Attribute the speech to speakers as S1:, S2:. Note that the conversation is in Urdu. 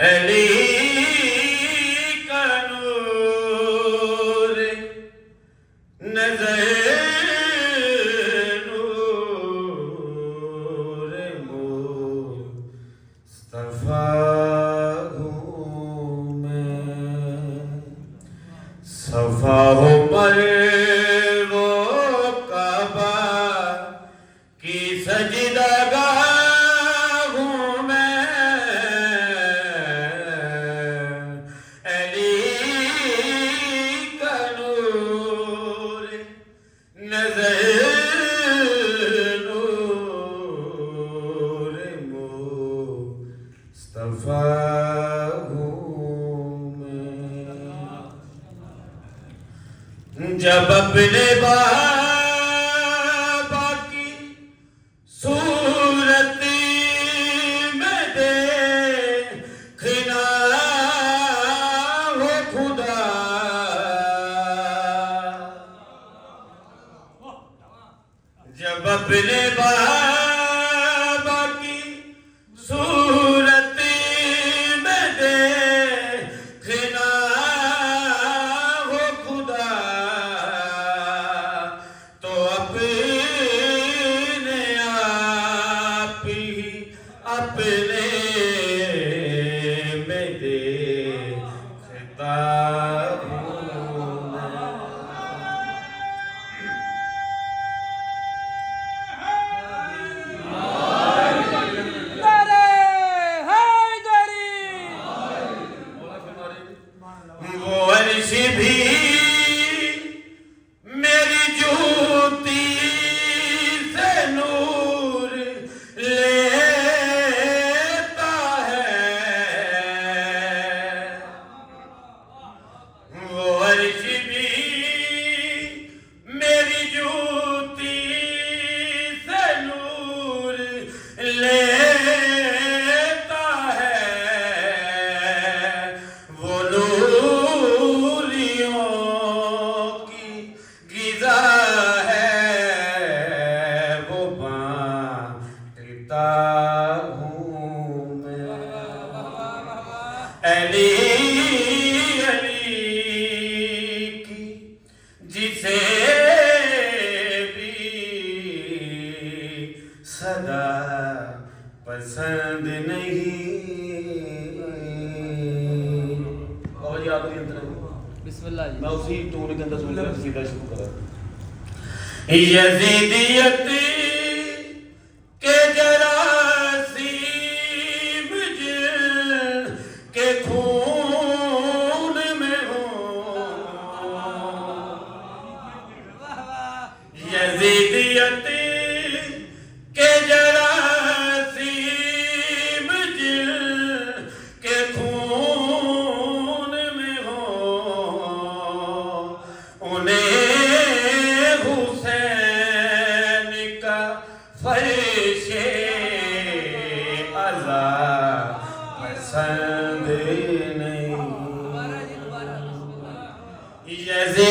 S1: علی کا نور نظر نور مصطفیٰ ہوں میں صفا ہوں مرو کعبہ کی سجدہ گاہ ہوں میں علی کا نور نظر نور مصطفیٰ ہوں میں جب اپنے بابا کی صورت میں دیکھنا ہو خدا جب اپنے بابا کی صورت میں دیکھنا ہو خدا تو اپنے آپ ہی اپنے میں دیکھتا ہوں میں وہ عرش بھی میری جوتی سے نور لیتا ہے وہ عرش بھی میری جوتی سے نور لیتا ہے وہ نوریوں کی غذا ہے وہ بانٹتا ہوں میں علی علی کی جسے بھی صدا پسند نہیں اور یاد نہیں اندر
S2: بسم اللہ جی
S1: میں اسی ٹون کے اندر سن کر سیدھا شروع کرا یزیدیت کے جراثیم جن کے خون میں ہوں یزیدیت کے جراثیم جن کے خون میں ہوں انہیں حسین کا فرش عزا پسند